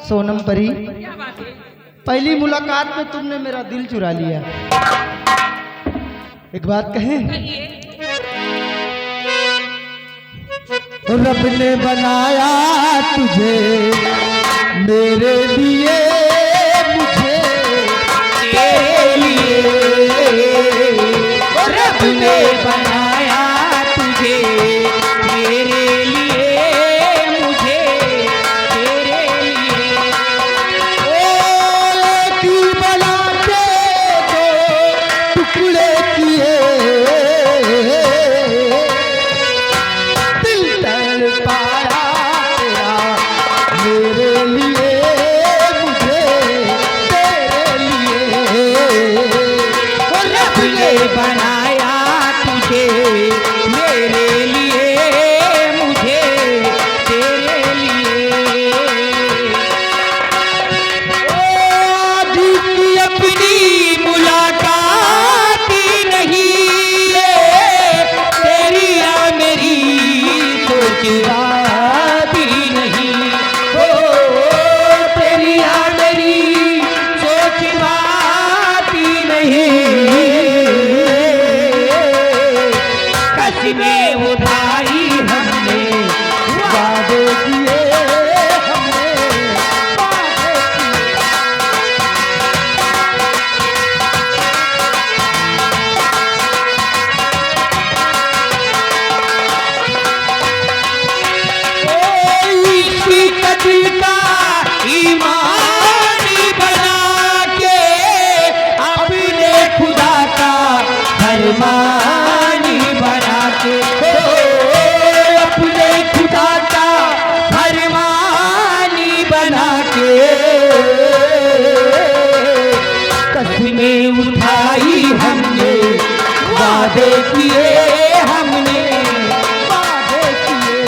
सोनम परी, क्या बात है? पहली मुलाकात में तुमने मेरा दिल चुरा लिया। एक बात कहें, कहिए। रब ने बनाया तुझे मेरे लिए, मुझे तेरे लिए। रब ने बनाया तुझे मेरे लिए, मुझे तेरे लिए। एक ही बना के दो टुकड़े किए, दिल तड़पाया तेरा मेरे लिए, मुझे तेरे लिए। रब ने बनाया तुझे मेरे लिए, मुझे तेरे लिए। आज की अपनी मुलाकात ही नहीं, तेरी या मेरी सोच बात ही नहीं। हो तेरी या मेरी सोच बात ही नहीं। कसमें उठाई हमने, वादे किए हमने, वादे किए। इसी कदिल का ईमान बना के अपने खुदा का फरमान बना के, अपने खुदा का फरमान बना के कसमें उठाई हमने, वादे किए हमने, वादे किए,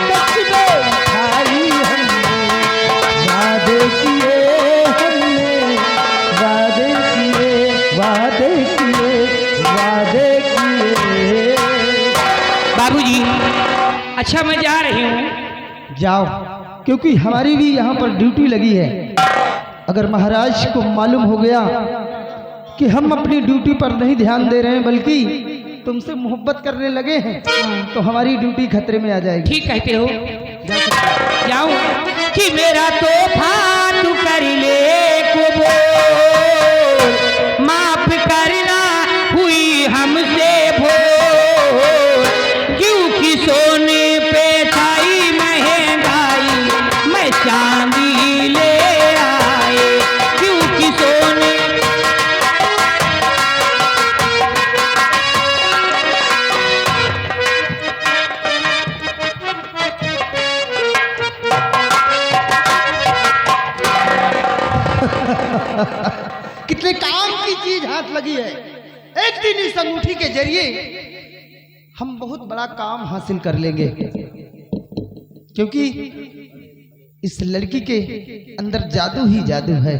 कसमें उठाई हमने, वादे किए हमने, वादे किए, वादे किए, वादे किए। बाबूजी अच्छा मैं जा रही हूँ। जाओ, क्योंकि हमारी भी यहाँ पर ड्यूटी लगी है। अगर महाराज को मालूम हो गया कि हम अपनी ड्यूटी पर नहीं ध्यान दे रहे हैं बल्कि तुमसे मोहब्बत करने लगे हैं, तो हमारी ड्यूटी खतरे में आ जाएगी। ठीक कहते हो, जा सकते हो। जाऊं कि मेरा तोहफा तू कर ले कबूल, माफ करना हुई हमसे भूल, क्योंकि सोने पे छाई महंगाई, मैं चांदी ले आए, क्योंकि सोने कितने काम की चीज हाथ लगी है। एक दिन इस अंगूठी के जरिए हम बहुत बड़ा काम हासिल कर लेंगे, क्योंकि इस लड़की के अंदर जादू ही जादू है।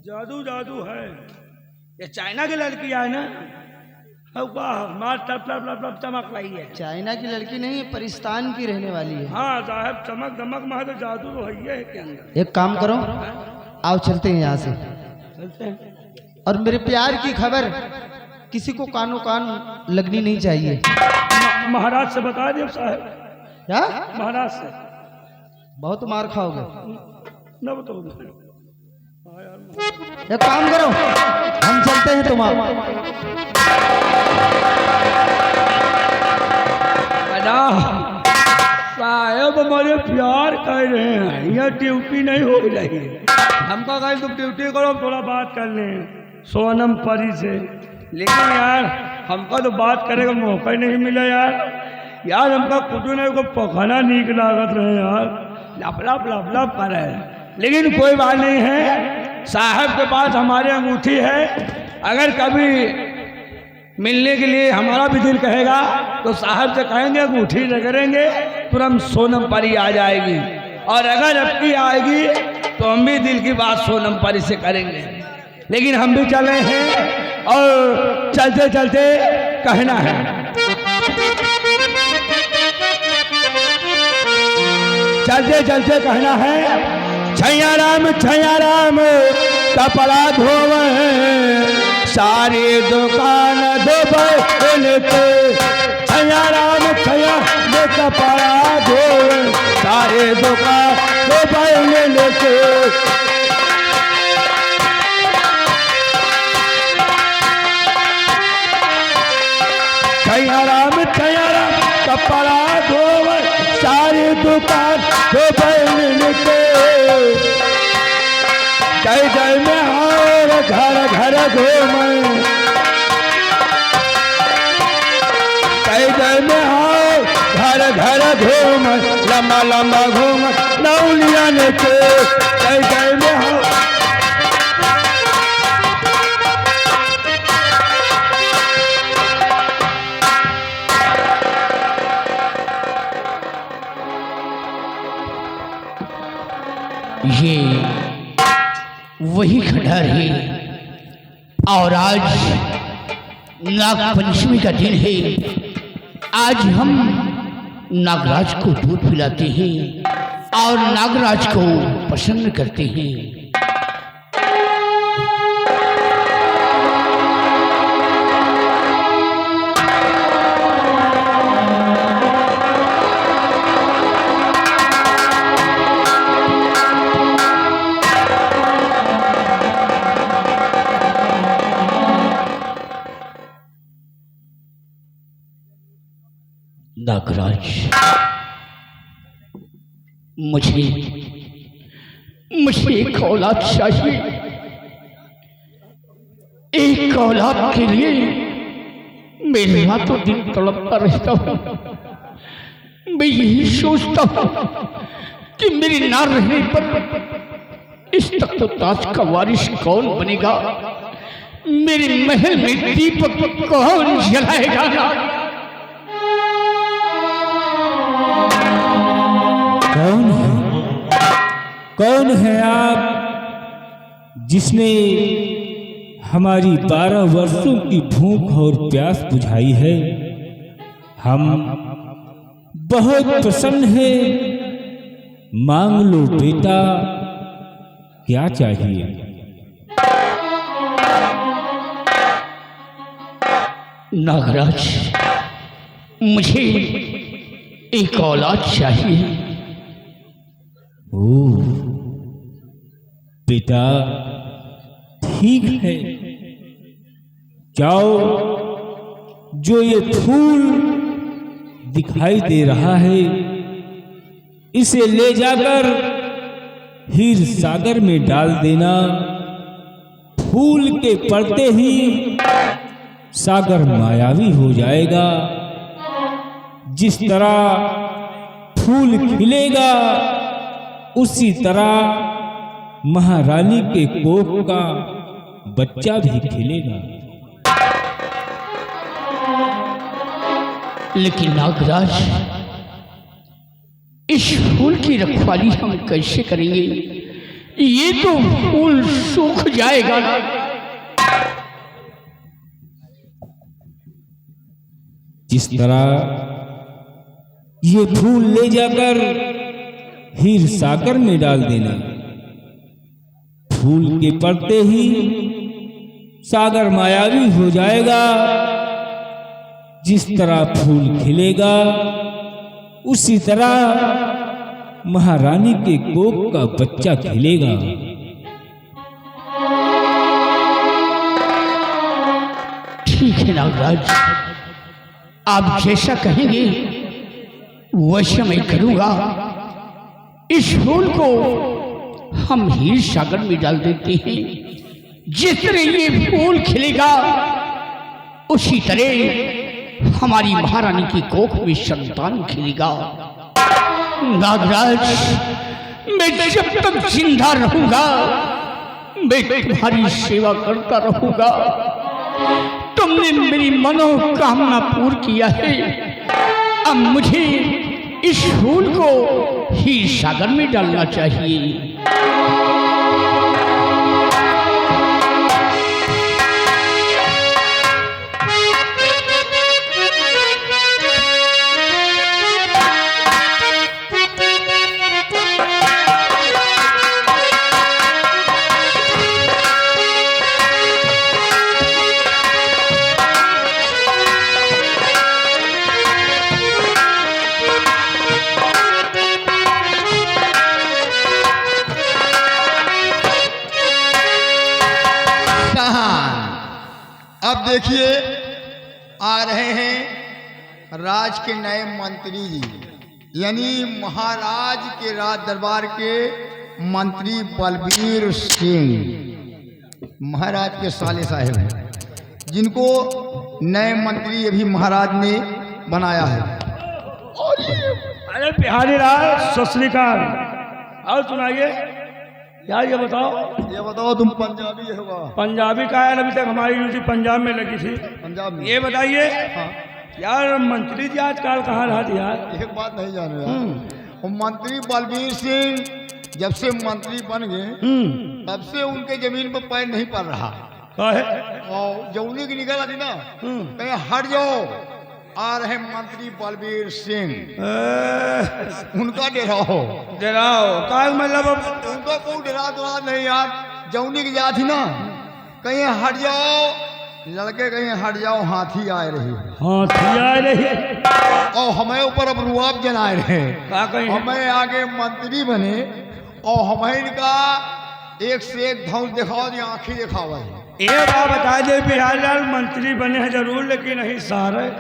जादू जादू है। ये चाइना की लड़की है ना, वाह मार टप टप टप टप चमक रही है। चाइना की लड़की नहीं है, परिस्तान की रहने वाली है। हाँ साहब, चमक दमक में है तो जादू तो है ही है के अंदर। एक काम करो, आओ चलते हैं यहाँ से। चलते हैं। और मेरे प्यार की खबर किसी को कानो कान लगनी नहीं चाहिए। महाराज से बता दियो साहब, क्या? महाराज से बहुत मार खाओगे। न बताओ। एक काम करो, हम चलते हैं तुम आओ। साहब हमारे प्यार कर रहे हैं, यह ड्यूटी नहीं हो रही है। हमको कहीं तुम ड्यूटी करो, थोड़ा बात कर लें सोनम परी से। लेकिन यार हमको तो बात करे का मौका ही नहीं मिला यार हमका कुछ नहीं को पखाना नीक लागत रहे यार, लपलप लपलप करे। लेकिन कोई बात नहीं है, साहब के पास हमारी अंगूठी है। अगर कभी मिलने के लिए हमारा भी दिल कहेगा तो साहब से कहेंगे अंगूठी रगड़ेंगे, तुरंत सोनम परी आ जाएगी। और अगर अपनी आएगी तो हम भी दिल की बात सोनम परी से करेंगे। लेकिन हम भी चले हैं और चलते चलते कहना है। जल्दी जल्दी कहना है छैया राम कपड़ा धोवे सारी दुकान धोबे छैया राम कपड़ा धोवे सारी दुकान धोबे लेके छैया राम कपड़ा धोवे सारी दुकान धोबे लेके जय जय में हार घर घर घूमे जय जय में हार घर घर घूम लंबा लंबा घूम नौलिया लेके जय जय में हार ये वही खंडहर है और आज नाग पंचमी का दिन है। आज हम नागराज को दूध पिलाते हैं और नागराज को प्रसन्न करते हैं। नागराज मुझे एक औलाद चाहिए। एक औलाद के लिए मेरे रातों दिन तड़पता रहता हूँ। मैं यही सोचता हूँ कि मेरे ना रहने पर इस तख्त ताज का वारिस कौन बनेगा, मेरे महल में दीपक कौन जलाएगा। कौन है आप जिसने हमारी 12 वर्षों की भूख और प्यास बुझाई है? हम बहुत प्रसन्न हैं, मांग लो बेटा, क्या चाहिए? नागराज मुझे एक औलाद चाहिए। ओह बेटा, ठीक है, जाओ, जो ये फूल दिखाई दे रहा है इसे ले जाकर हीर सागर में डाल देना। फूल के पड़ते ही सागर मायावी हो जाएगा। जिस तरह फूल खिलेगा उसी तरह महारानी के कोख का बच्चा भी खिलेगा। लेकिन नागराज, इस फूल की रखवाली हम कैसे करेंगे? ये तो फूल सूख जाएगा। जिस तरह ये फूल ले जाकर हीर सागर में डाल देना, फूल के पड़ते ही सागर मायावी हो जाएगा। जिस तरह फूल खिलेगा उसी तरह महारानी के कोख का बच्चा खिलेगा। ठीक है नागराज, आप जैसा कहेंगे वैसा मैं करूंगा। इस फूल को हम हीर सागर में डाल देते हैं। जिस तरह ये फूल खिलेगा उसी तरह हमारी महारानी की कोख में संतान खिलेगा। नागराज, मैं जब तक जिंदा रहूंगा मैं तुम्हारी सेवा करता रहूंगा। तुमने मेरी मनोकामना पूर्ण किया है। अब मुझे इस फूल को हीर सागर में डालना चाहिए। देखिए आ रहे हैं राज के नए मंत्री जी, यानी महाराज के राज दरबार के मंत्री बलबीर सिंह महाराज के साले साहेब हैं, जिनको नए मंत्री अभी महाराज ने बनाया है। अरे बिहारी लाल सत श्री अकाल। और सुनाइए यार, ये बताओ तुम पंजाबी होगा? पंजाबी का यार, अभी तक हमारी ड्यूटी पंजाब में लगी थी। पंजाब में? ये बताइए हाँ। यार मंत्री जी आजकल कहाँ रहा थी यार? एक बात नहीं जान रहा, वो मंत्री बलबीर सिंह जब से मंत्री बन गए तब से उनके जमीन पर पैर नहीं पड़ रहा। है और जौनी की निकल आती ना, कहीं हट जाओ, आ रहे मंत्री बलबीर सिंह, उनका डराओ का मतलब? उनका कोई डरा नहीं यार। जौनी की जात थी ना, कहीं हट जाओ, लड़के कहीं हट जाओ, हाथी आए रही, हाथी आए रही, और हमें ऊपर अब रुआब जनाए रहे। का कहीं हमें आगे मंत्री बने और हमें इनका एक से एक धौस दिखाओ, आंखें दिखाओ। ये बात बता दे बिहारी लाल, मंत्री बने हैं जरूर, लेकिन नहीं सारे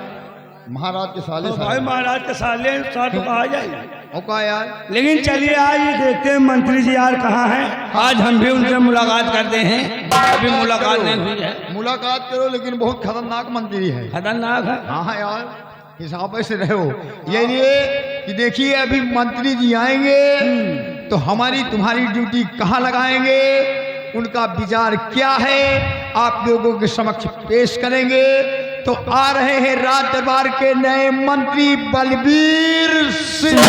महाराज के साले तो भाई महाराज के साले साथ कहा जाए का यार। लेकिन चलिए आज ये देखते हैं मंत्री जी यार कहाँ हैं। आज हम भी उनसे मुलाकात करते हैं, अभी मुलाकात नहीं हुई है। मुलाकात करो, लेकिन बहुत खतरनाक मंत्री है। खतरनाक है? हाँ यार, हिसाब से रहो। ये कि देखिए अभी मंत्री जी आएंगे तो हमारी तुम्हारी ड्यूटी कहाँ लगाएंगे, उनका विचार क्या है आप लोगों के समक्ष पेश करेंगे। तो आ रहे हैं राज दरबार के नए मंत्री बलबीर सिंह।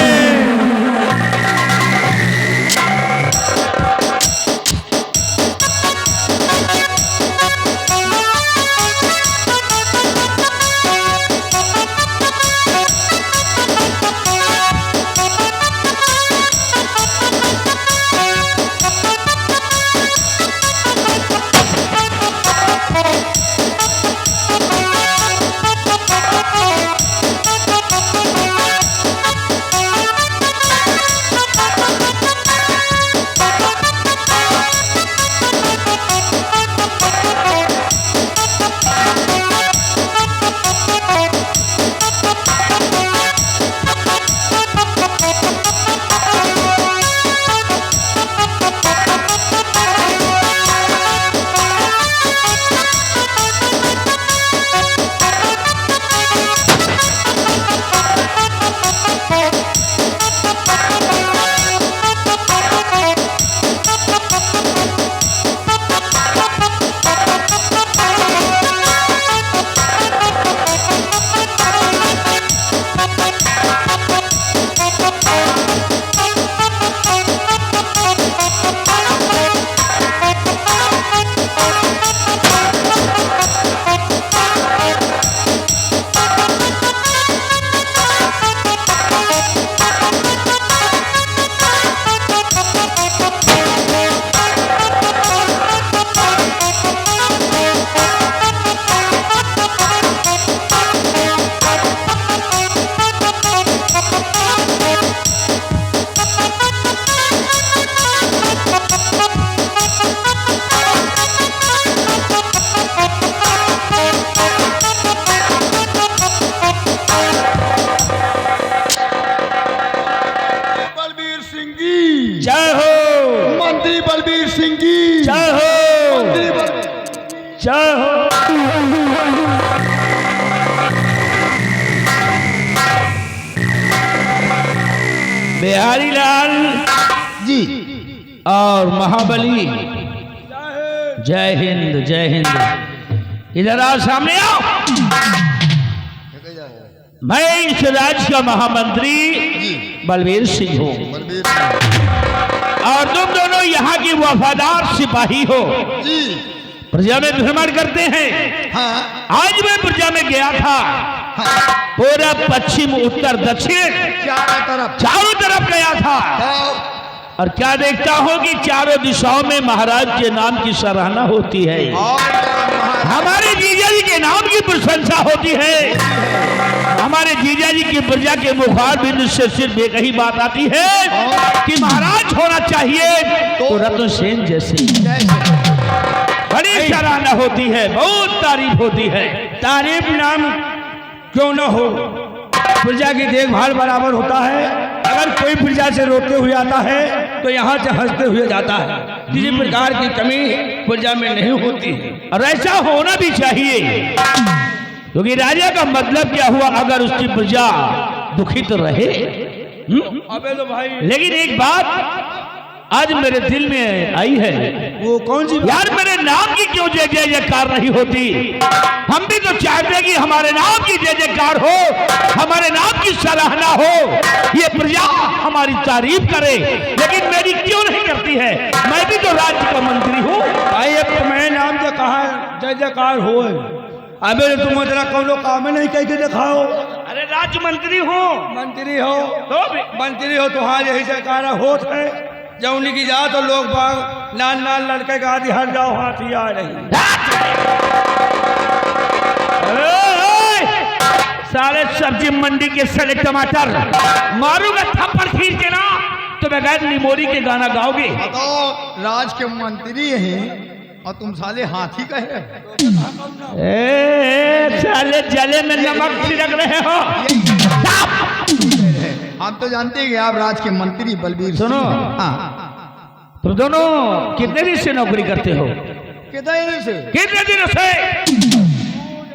बिहारी लाल जी और महाबली, जय हिंद जय हिंद। इधर आओ, सामने आओ। मैं इस राज्य का महामंत्री बलबीर सिंह हूँ और तुम दोनों यहाँ की वफादार सिपाही हो। जी प्रजा में भ्रमण करते हैं। हाँ आज मैं प्रजा में गया था, पूरा पश्चिम उत्तर दक्षिण चारों तरफ गया था और क्या देखता हूँ कि चारों दिशाओं में महाराज के नाम की सराहना होती है, हमारे जीजा जी के नाम की प्रशंसा होती है। हमारे जीजा जी की प्रजा के मुखार बिंदु से सिर्फ एक ही बात आती है कि महाराज होना चाहिए तो रतन सेन जैसे। बड़ी सराहना होती है, बहुत तारीफ होती है। तारीफ नाम क्यों न हो, प्रजा की देखभाल बराबर होता है। अगर कोई प्रजा से रोते हुए आता है तो यहाँ से हंसते हुए जाता है। किसी प्रकार की कमी प्रजा में नहीं होती है और ऐसा होना भी चाहिए, क्योंकि राजा का मतलब क्या हुआ अगर उसकी प्रजा दुखित रहे। अबे तो भाई, लेकिन एक बात आज मेरे दिल में आई है, वो कौन सी यार मेरे नाम की क्यों जय जय जयकार नहीं होती? हम भी तो चाहते कि हमारे नाम की जय जयकार हो, हमारे नाम की सराहना हो, ये प्रजा हमारी तारीफ करे, लेकिन मेरी क्यों नहीं करती है? मैं भी तो राज्य का मंत्री हूँ भाई। अब तुम्हें नाम जो कहा जय जयकार हो, अबे तुम जरा कौनो काम नहीं कह के दिखाओ। अरे राज्य मंत्री हूँ। मंत्री हो तो भी मंत्री हो तो हाँ यही जयकारा होत है। जब उन्हीं की जा तो लोग बाग नाल नाल लड़के का आदि हट जाओ हाथी आ रही। सारे सब्जी मंडी के सड़े टमाटर मारूंगा थप्पड़ खींच के ना तो बगैर निमोरी के गाना गाओगे। बताओ, राज के मंत्री हैं और तुम साले हाथी कहे। साले जले में नमक छिड़क रहे हो। हम तो जानते हैं कि आप राज के मंत्री बलबीर सुनो, सिंह। हाँ, तो दोनों कितने दिन से नौकरी करते हो? कितने से? कितने दिनों से?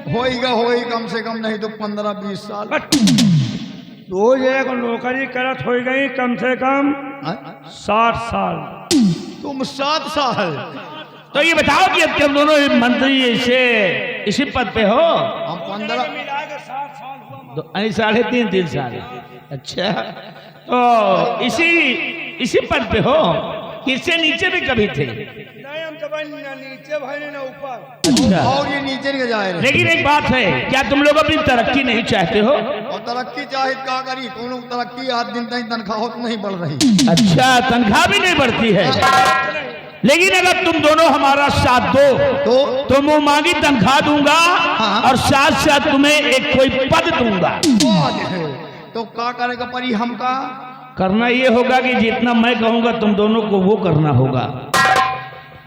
होएगा कम से कम नहीं तो 15-20 साल। रोज एक नौकरी करत हो गई कम से कम 60 साल। तुम 7 साल? तो ये बताओ कि अब तुम दोनों मंत्री इसी पद पे हो? हम 15 3.5 साल। अच्छा, तो इसी पद पे हो? इससे नीचे भी कभी थे? नहीं, हम तो नीचे भाई ना ऊपर। अच्छा, और ये नीचे के जाए रहे। लेकिन एक बात है, क्या तुम लोग अपनी तरक्की नहीं चाहते हो? और तरक्की चाहे क्या करी, कौन तरक्की आज दिन तक तनख्वाह तो नहीं बढ़ रही। अच्छा, तनख्वाह भी नहीं बढ़ती है। लेकिन अगर तुम दोनों हमारा साथ दो तो मुंह मांगी तनख्वाह दूंगा और साथ साथ तुम्हें एक कोई पद दूंगा। तो क्या करेगा परी हमका? करना ये होगा कि जितना मैं कहूंगा तुम दोनों को वो करना होगा।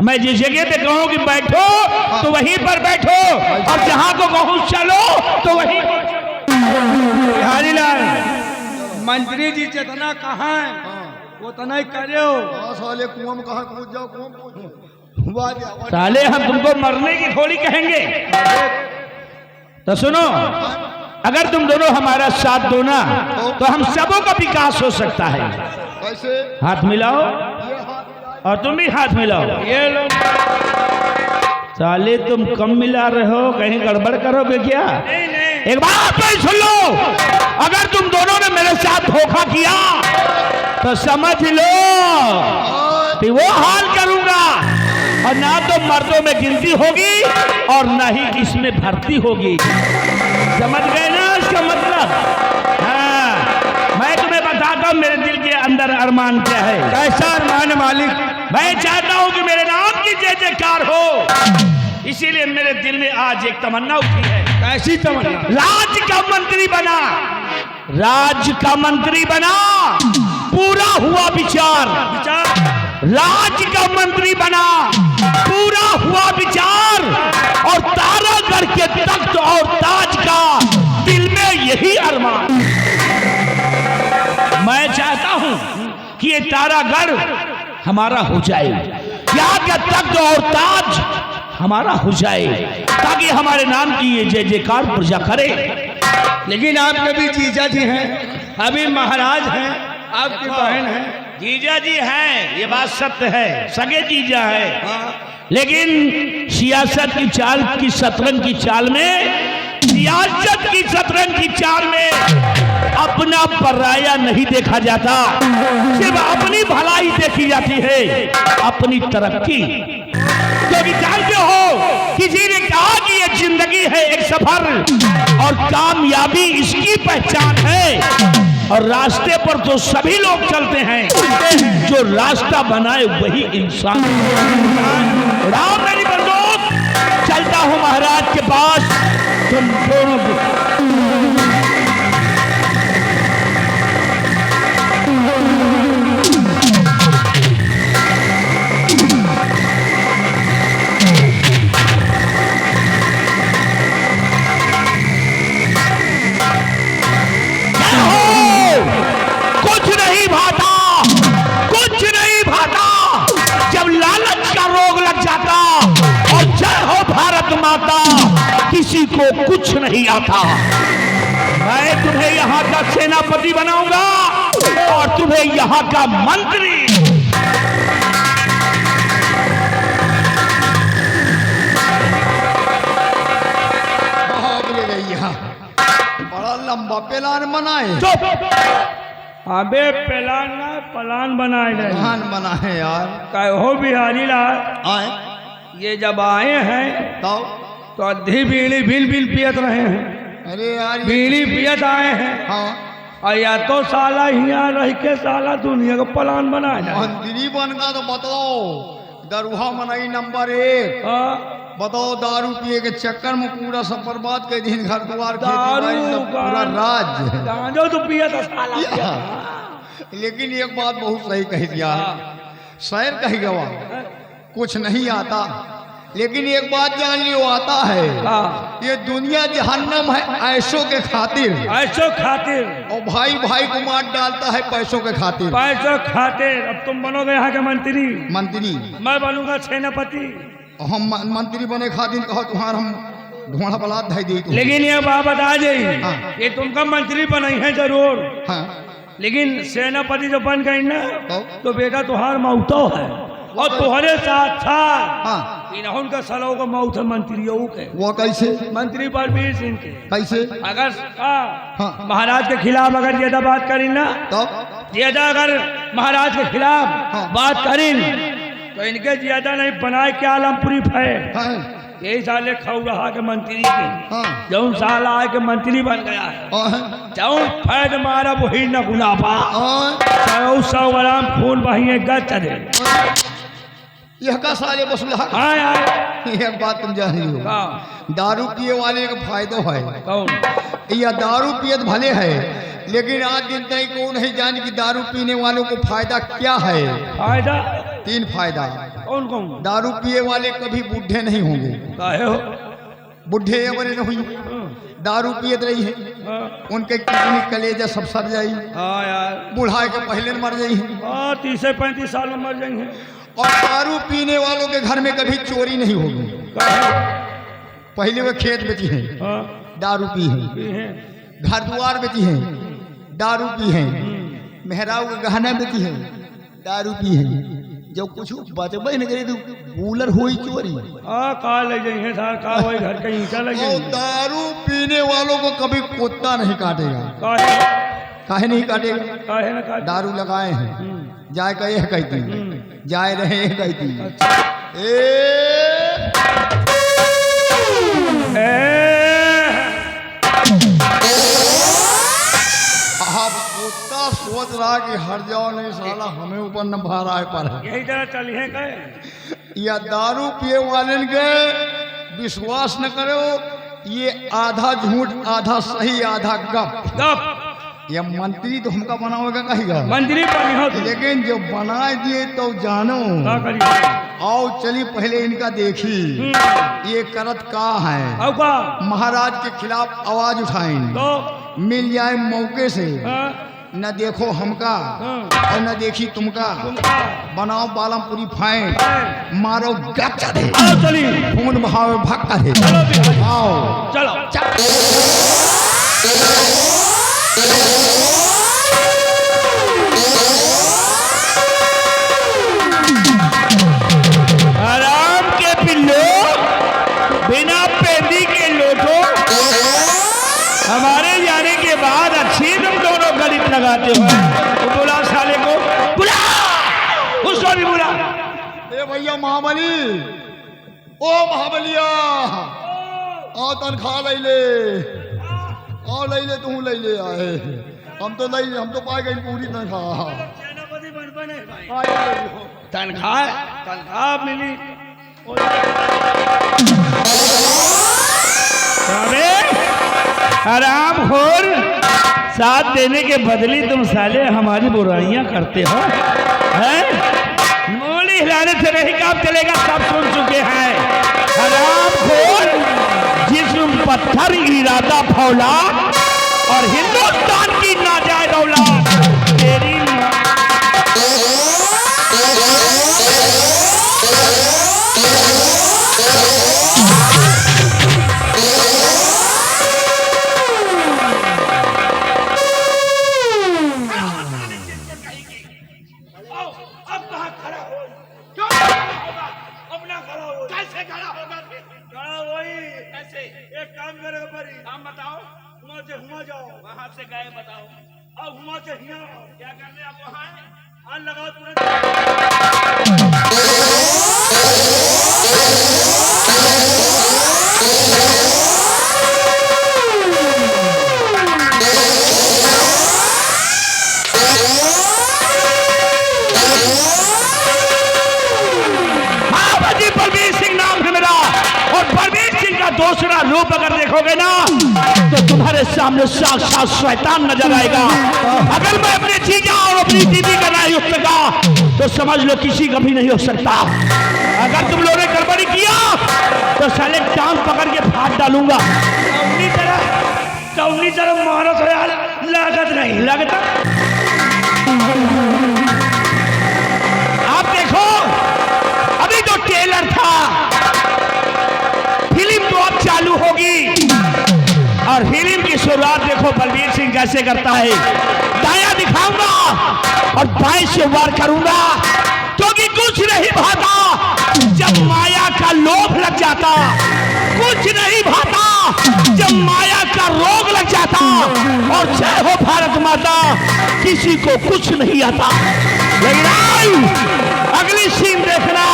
मैं जिस जगह पे कहूँ कि बैठो तो वहीं पर बैठो, और जहां को कहूँ चलो तो वहीं बिहारी लाल, मंत्री जी जितना कहा है वो तना ही करे हो। साले कुआं में कहा कूद जाओ, कुआं में कूद। साले हम तुमको मरने की थोड़ी कहेंगे। तो सुनो, अगर तुम दोनों हमारा साथ दो ना तो हम सबों का विकास हो सकता है। कैसे? हाथ मिलाओ और तुम भी हाथ मिलाओ। ये लो। साले तुम कम मिला रहे हो, कहीं गड़बड़ करोगे क्या? नहीं। एक बात तो सुन लो, अगर तुम दोनों ने मेरे साथ धोखा किया तो समझ लो कि वो हाल करूंगा, और ना तो मर्दों में गिनती होगी और ना ही इसमें भर्ती होगी। समझ गए ना इसका मतलब? हाँ, मैं तुम्हें बताता हूँ मेरे दिल के अंदर अरमान क्या है। कैसा अरमान मालिक? मैं चाहता हूँ कि मेरे नाम की जय जयकार हो, इसीलिए मेरे दिल में आज एक तमन्ना उठी है। कैसी तमन्ना? राज्य का मंत्री बना, राज्य का मंत्री बना, पूरा हुआ विचार। राज्य का मंत्री बना, पूरा हुआ विचार, और तारागढ़ के तख्त और ताज का दिल में यही अरमान। मैं चाहता हूं कि ये तारागढ़ हमारा हो जाए, यहाँ का तख्त और ताज हमारा हो जाए, ताकि हमारे नाम की ये जय जयकार प्रजा करे। लेकिन आपके भी जीजा जी हैं, अभी महाराज हैं, आपकी बहन है। जीजा जी हैं, ये बात सत्य है, सगे जीजा है। लेकिन सियासत की चाल की शतरंज की चाल में, सियासत की शतरंज की चाल में अपना पराया नहीं देखा जाता, सिर्फ अपनी भलाई देखी जाती है, अपनी तरक्की। क्योंकि जानते हो किसी ने कहा कि ये जिंदगी है एक सफर और कामयाबी इसकी पहचान है, और रास्ते पर तो सभी लोग चलते हैं, जो रास्ता बनाए वही इंसान। राम मेरी बंदूक, चलता हूँ महाराज के पास, तुम दोनों कुछ नहीं आता। मैं तुम्हें यहाँ का सेनापति बनाऊंगा और तुम्हें यहाँ का मंत्री। बड़ा लंबा प्लान बनाए। चुप। अबे प्लान ना प्लान बनाए रहे प्लान बनाए यार। कहो बिहारी लाल, आए ये जब आए हैं तो अधी बीड़ी बिल बिल पियत रहे हैं। अरे यार बीड़ी पियत आए हैं हाँ और या तो साला यहाँ रह के साला दुनिया का प्लान बनाया जाए। मंत्री बन का तो बताओ। दरुहा मनाई नंबर 1। हाँ, बताओ दारू पिए के चक्कर में पूरा सब बर्बाद कर दिन, घर द्वार दारू खेती सब पूरा राज्य। गांजो तो पिया था साला पिया। लेकिन एक बात बहुत सही कही दिया, शायर कही गवा कुछ नहीं आता, लेकिन एक बात जान लियो आता है। हाँ, ये दुनिया जहन्नम है ऐशों के खातिर, ऐसो खातिर और भाई भाई को मार डालता है पैसों के खातिर। पैसों खातिर। अब तुम बनोगे यहाँ के मंत्री, मंत्री मैं बनूंगा सेनापति। हम मंत्री बने खातिर कहो तुम्हारा हम ढोड़ा बलात धाई दी तुम। लेकिन ये बात बता जाई, हाँ। ये तुमका मंत्री बनाई है जरूर, हाँ लेकिन सेनापति जो बन गई ना तो बेटा तुहार मौतो है और तुम्हारे साथ साथ हाँ इन्हों का सलों का मौत है मंत्रियों के। वो कैसे मंत्री परवीर सिंह के कैसे अगर हाँ। महाराज के खिलाफ अगर ज्यादा बात करी ना, तब ज्यादा अगर महाराज के खिलाफ हाँ। बात करी तो इनके ज्यादा नहीं बनाए के आलमपुरी है। हाँ यही साले खौरहा के मंत्री के हाँ जौन साल आए के मंत्री बन गया है, हाँ जौन फैद मारा वही न गुलाबा हाँ 100 ग्राम खून बहिए गच दे। यह का साले बसुला। हाँ यार, एक बात तुम जान लियो, हाँ, दारू पिए वाले का फायदा है। कौन यह दारू पियत भले है, लेकिन आज दिन तक को नहीं जाने कि दारू पीने वालों को फायदा क्या है। फायदा 3 फायदा। कौन कौन? दारू पिए वाले कभी बूढ़े नहीं होंगे, काहे हो? बूढ़े अबरे नहीं हुई, दारू पियत रही है, हाँ, उनके किडनी कलेजा सब सड़ जाई, हाँ यार, बुढ़ाए के पहले मर जाई। हाँ 30-35 साल में मर जाएंगे। और दारू पीने वालों के घर में कभी चोरी नहीं होगी। पहले वे खेत बेची है, हाँ, दारू पी है, ये है। घर द्वार बेची है, दारू पी है, मेहराऊ के गहना बेची है, दारू पी है। जब कुछ बचबे न करे तो कूलर हुई चोरी। हाँ, का ले जाइए सार, का वही घर का ईंटा लगे। और दारू पीने वालों को कभी कुत्ता नहीं काटेगा। काहे? काहे नहीं काटेगा? काहे ना काटे? दारू लगाए हैं, जाए कहे कहती, जाए रहे कहती। अब कुत्ता सोच रहा कि हट जाओ, नहीं साला हमें ऊपर न भरा है पर। यही तरह चलिए कहे। या दारू पिए वाले के विश्वास न करो, ये आधा झूठ आधा सही आधा गप। गप। ये मंत्री तो हमका बनाओगे कहेगा, मंत्री बनी हो तुम। लेकिन जो बनाए दिए तो जानो। का करिए? आओ चली पहले इनका देखी ये करत का है। अब का? महाराज के खिलाफ आवाज उठाएं, तो मिल जाए मौके से। हाँ, न देखो हमका और न देखी तुमका, तुमका बनाओ बालम पूरी फाइन, मारो गच्चा दे, आओ चलिए। खून बहावे भक्का दे। चलो बिहारी, आओ चलो। आराम के पिल्लो, बिना पेंदी के लोटो, हमारे जाने के बाद अच्छी तुम दोनों गणित लगाते हो। तो बुला साले को, बुला, उसको भी बुला। ए भैया महाबली, ओ महाबलिया, आओ तनख्वाह ले ले, आओ ले ले, तू ले ले आए। हम तो पाए गई पूरी तनख्वाह। सेनापति बन बने भाई। आए ले लो। तनख्वाह मिली। अबे आराम खोर, साथ देने के बदले तुम साले हमारी बुराइयां करते हो, हैं? मूली हिलाने से नहीं काम चलेगा, सब सुन चुके हैं। आराम खोर, जिस्म पत्थर इरादा फौला और हिंदुस्तान की नाजायज औलाद तेरी अब कहाँ खड़ा हो? क्यों खड़ा होगा? अपना खड़ा हो। कैसे खड़ा होगा? खड़ा वही कैसे? एक काम करेगा परी। काम बताओ। हुआ जाओ। वहाँ से गए बताओ। अब हुआ से हिया क्या करने आप वहाँ आन लगाओ तुरंत। दूसरा रूप अगर देखोगे ना तो तुम्हारे सामने साक्षात शैतान नजर आएगा। अगर मैं अपने जीजा और अपनी दीदी का नहीं हो सका तो समझ लो किसी का भी नहीं हो सकता। अगर तुम लोगों ने गड़बड़ी किया तो साले टांग पकड़ के फाड़ डालूंगा। कौनी तरह मारो तो यार लागत नहीं लगता। आप देखो अभी तो ट्रेलर था, फिल्म तो अब चालू होगी और फिल्म की शुरुआत देखो बलबीर सिंह कैसे करता है। दाया दिखाऊंगा और बाएं से वार करूंगा क्योंकि कुछ नहीं भाता जब माया का लोभ लग जाता, कुछ नहीं भाता जब माया का रोग लग जाता। और जय हो भारत माता, किसी को कुछ नहीं आता। लेकिन अगली सीन देखना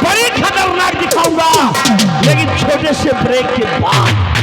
बड़ी खतरनाक दिखाऊंगा, लेकिन छोटे से ब्रेक के बाद।